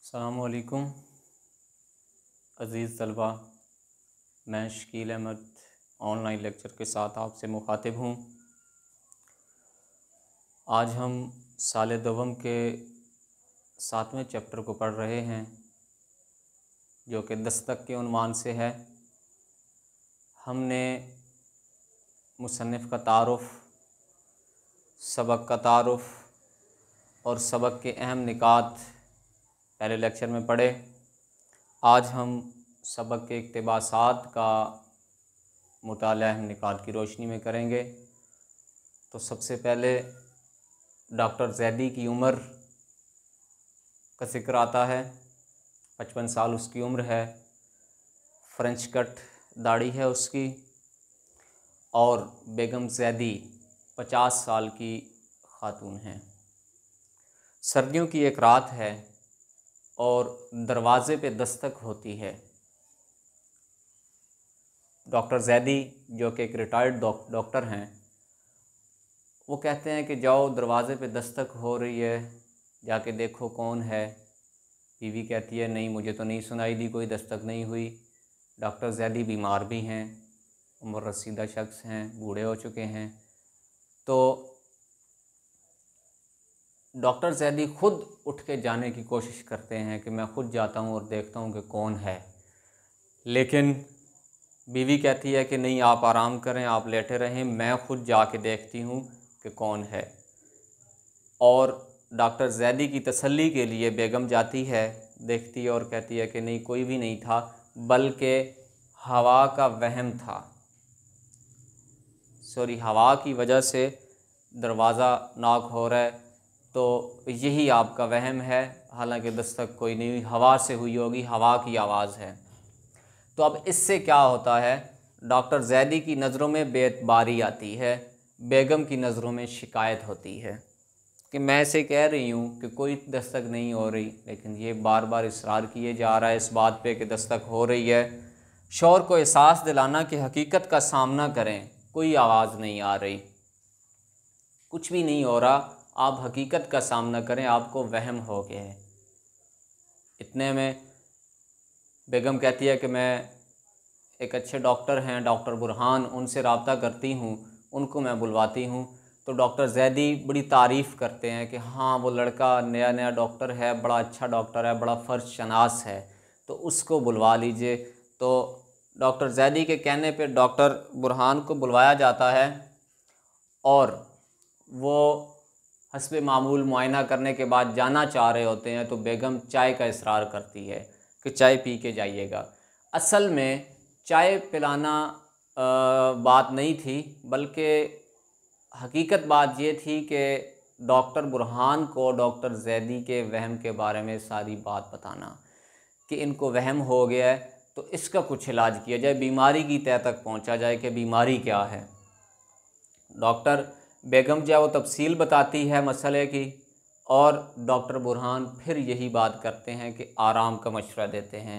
अस्सलामुअलैकुम अज़ीज़ तलबा, मैं शकील अहमद ऑनलाइन लेक्चर के साथ आपसे मुखातिब हूँ। आज हम साल दोम के 7वें चैप्टर को पढ़ रहे हैं जो कि दस्तक के उन्वान से है। हमने मुसन्निफ़ का तारुफ़, सबक का तारुफ़ और सबक के अहम निकात पहले लेक्चर में पढ़े। आज हम सबक के इक़्तिबासात का मुताला अहम निकात की रोशनी में करेंगे। तो सबसे पहले डॉक्टर ज़ैदी की उम्र का ज़िक्र आता है। 55 साल उसकी उम्र है, फ्रेंच कट दाढ़ी है उसकी, और बेगम ज़ैदी 50 साल की ख़ातून हैं। सर्दियों की एक रात है और दरवाज़े पे दस्तक होती है। डॉक्टर ज़ैदी जो कि एक रिटायर्ड डॉक्टर हैं, वो कहते हैं कि जाओ, दरवाज़े पे दस्तक हो रही है, जाके देखो कौन है। बीवी कहती है नहीं, मुझे तो नहीं सुनाई दी, कोई दस्तक नहीं हुई। डॉक्टर ज़ैदी बीमार भी हैं, उम्र रसीदा शख्स हैं, बूढ़े हो चुके हैं। तो डॉक्टर ज़ैदी ख़ुद उठ के जाने की कोशिश करते हैं कि मैं ख़ुद जाता हूँ और देखता हूँ कि कौन है, लेकिन बीवी कहती है कि नहीं, आप आराम करें, आप लेटे रहें, मैं ख़ुद जाके देखती हूँ कि कौन है। और डॉक्टर ज़ैदी की तसल्ली के लिए बेगम जाती है, देखती है और कहती है कि नहीं, कोई भी नहीं था, बल्कि हवा का वहम था। हवा की वजह से दरवाज़ा नॉक हो रहा है, तो यही आपका वहम है, हालांकि दस्तक कोई नहीं हुई, हवा से हुई होगी, हवा की आवाज़ है। तो अब इससे क्या होता है, डॉक्टर ज़ैदी की नज़रों में बेएतबारी आती है, बेगम की नज़रों में शिकायत होती है कि मैं ऐसे कह रही हूँ कि कोई दस्तक नहीं हो रही, लेकिन ये बार बार इसरार किए जा रहा है इस बात पे कि दस्तक हो रही है। शौहर को एहसास दिलाना कि हकीकत का सामना करें, कोई आवाज़ नहीं आ रही, कुछ भी नहीं हो रहा, आप हकीकत का सामना करें, आपको वहम हो गया है। इतने में बेगम कहती है कि मैं एक अच्छे डॉक्टर हैं, डॉक्टर बुरहान, उनसे रब्ता करती हूँ, उनको मैं बुलवाती हूँ। तो डॉक्टर ज़ैदी बड़ी तारीफ़ करते हैं कि हाँ, वो लड़का नया नया डॉक्टर है, बड़ा अच्छा डॉक्टर है, बड़ा फ़र्ज शनास है, तो उसको बुलवा लीजिए। तो डॉक्टर ज़ैदी के कहने पे डॉक्टर बुरहान को बुलवाया जाता है और वो हस्बे मामूल मुआयना करने के बाद जाना चाह रहे होते हैं, तो बेगम चाय का इसरार करती है कि चाय पी के जाइएगा। असल में चाय पिलाना बात नहीं थी, बल्कि हकीकत बात ये थी कि डॉक्टर बुरहान को डॉक्टर ज़ैदी के वहम के बारे में सारी बात बताना कि इनको वहम हो गया है, तो इसका कुछ इलाज किया जाए, बीमारी की तह तक पहुंचा जाए कि बीमारी क्या है। डॉक्टर बेगम जो वो तफसील बताती है मसले की, और डॉक्टर बुरहान फिर यही बात करते हैं कि आराम का मशवरा देते हैं,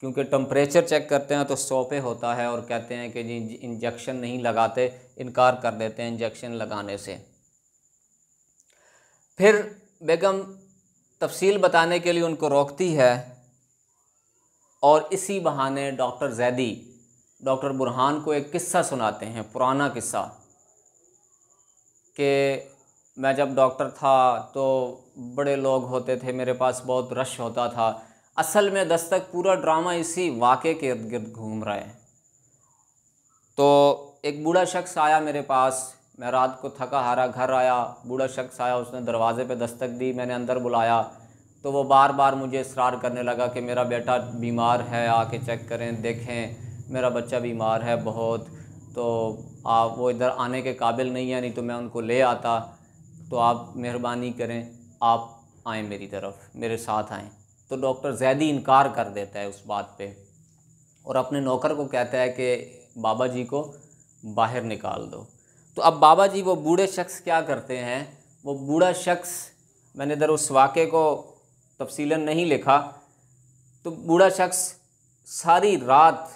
क्योंकि टम्परेचर चेक करते हैं तो 100 पे होता है, और कहते हैं कि जी इंजेक्शन नहीं लगाते, इनकार कर देते हैं इंजेक्शन लगाने से। फिर बेगम तफसील बताने के लिए उनको रोकती है, और इसी बहाने डॉक्टर ज़ैदी डॉक्टर बुरहान को एक किस्सा सुनाते हैं, पुराना किस्सा, कि मैं जब डॉक्टर था तो बड़े लोग होते थे, मेरे पास बहुत रश होता था। असल में दस्तक पूरा ड्रामा इसी वाक़े के इर्द गिर्द घूम रहा है। तो एक बूढ़ा शख्स आया मेरे पास, मैं रात को थका हारा घर आया, बूढ़ा शख्स आया, उसने दरवाज़े पे दस्तक दी, मैंने अंदर बुलाया, तो वो बार बार मुझे इसरार करने लगा कि मेरा बेटा बीमार है, आके चेक करें, देखें, मेरा बच्चा बीमार है बहुत, तो आप वो इधर आने के काबिल नहीं है, नहीं तो मैं उनको ले आता, तो आप मेहरबानी करें, आप आएँ मेरी तरफ, मेरे साथ आएँ। तो डॉक्टर ज़ैदी इनकार कर देता है उस बात पे, और अपने नौकर को कहता है कि बाबा जी को बाहर निकाल दो। तो अब बाबा जी, वो बूढ़े शख्स क्या करते हैं, वो बूढ़ा शख्स, मैंने इधर उस वाक़े को तफसीलन नहीं लिखा, तो बूढ़ा शख्स सारी रात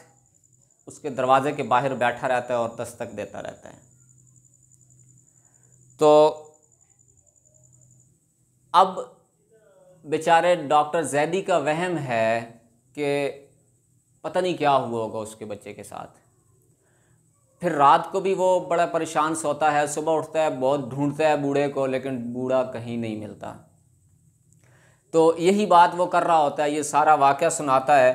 उसके दरवाज़े के बाहर बैठा रहता है और दस्तक देता रहता है। तो अब बेचारे डॉक्टर जैदी का वहम है कि पता नहीं क्या हुआ होगा उसके बच्चे के साथ। फिर रात को भी वो बड़ा परेशान सोता है, सुबह उठता है, बहुत ढूंढता है बूढ़े को, लेकिन बूढ़ा कहीं नहीं मिलता। तो यही बात वो कर रहा होता है, ये सारा वाक़या सुनाता है।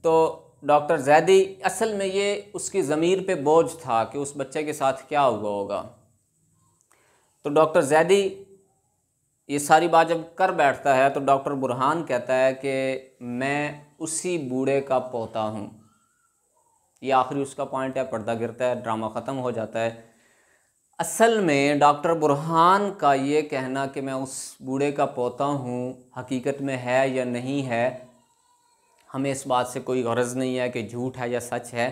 तो डॉक्टर जैदी असल में ये उसकी ज़मीर पे बोझ था कि उस बच्चे के साथ क्या हुआ होगा। तो डॉक्टर जैदी ये सारी बात जब कर बैठता है तो डॉक्टर बुरहान कहता है कि मैं उसी बूढ़े का पोता हूँ। ये आखिरी उसका पॉइंट है, पर्दा गिरता है, ड्रामा ख़त्म हो जाता है। असल में डॉक्टर बुरहान का ये कहना कि मैं उस बूढ़े का पोता हूँ हकीकत में है या नहीं है, हमें इस बात से कोई गरज नहीं है कि झूठ है या सच है।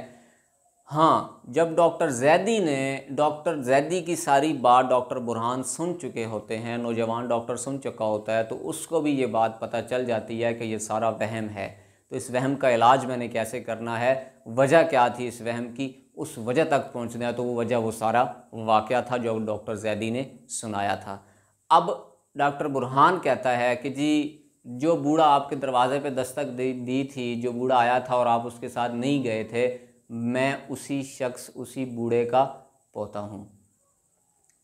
हाँ, जब डॉक्टर जैदी की सारी बात डॉक्टर बुरहान सुन चुके होते हैं, नौजवान डॉक्टर सुन चुका होता है, तो उसको भी ये बात पता चल जाती है कि ये सारा वहम है। तो इस वहम का इलाज मैंने कैसे करना है, वजह क्या थी इस वहम की, उस वजह तक पहुंचना है। तो वो वजह वो सारा वाक़या था जो डॉक्टर जैदी ने सुनाया था। अब डॉक्टर बुरहान कहता है कि जी, जो बूढ़ा आपके दरवाज़े पे दस्तक दी थी, जो बूढ़ा आया था और आप उसके साथ नहीं गए थे, मैं उसी शख्स, उसी बूढ़े का पोता हूँ।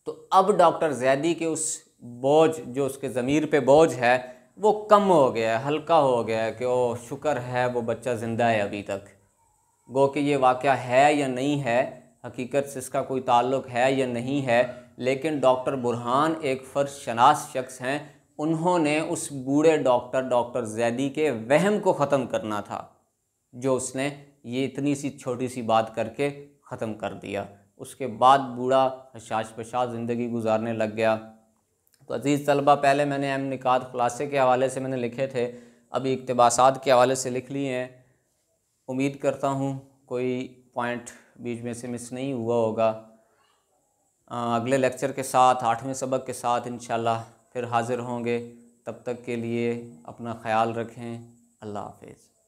तो अब डॉक्टर जैदी के उस बोझ, जो उसके ज़मीर पे बोझ है, वो कम हो गया है, हल्का हो गया है कि ओ शुक्र है वो बच्चा ज़िंदा है अभी तक। गो कि ये वाक़या है या नहीं है, हकीकत से इसका कोई ताल्लुक़ है या नहीं है, लेकिन डॉक्टर बुरहान एक फ़र्ज शनास शख्स हैं। उन्होंने उस बूढ़े डॉक्टर जैदी के वहम को ख़त्म करना था, जो उसने ये इतनी सी छोटी सी बात करके ख़त्म कर दिया। उसके बाद बूढ़ा हशाश बशाश ज़िंदगी गुजारने लग गया। तो अज़ीज़ तलबा, पहले मैंने अहम निकात ख़ुलासे के हवाले से मैंने लिखे थे, अभी इक़्तिबासात के हवाले से लिख लिए हैं। उम्मीद करता हूँ कोई पॉइंट बीच में से मिस नहीं हुआ होगा। अगले लेक्चर के साथ, 8वें सबक के साथ इंशाल्लाह फिर हाज़िर होंगे। तब तक के लिए अपना ख्याल रखें। अल्लाह हाफ़िज़।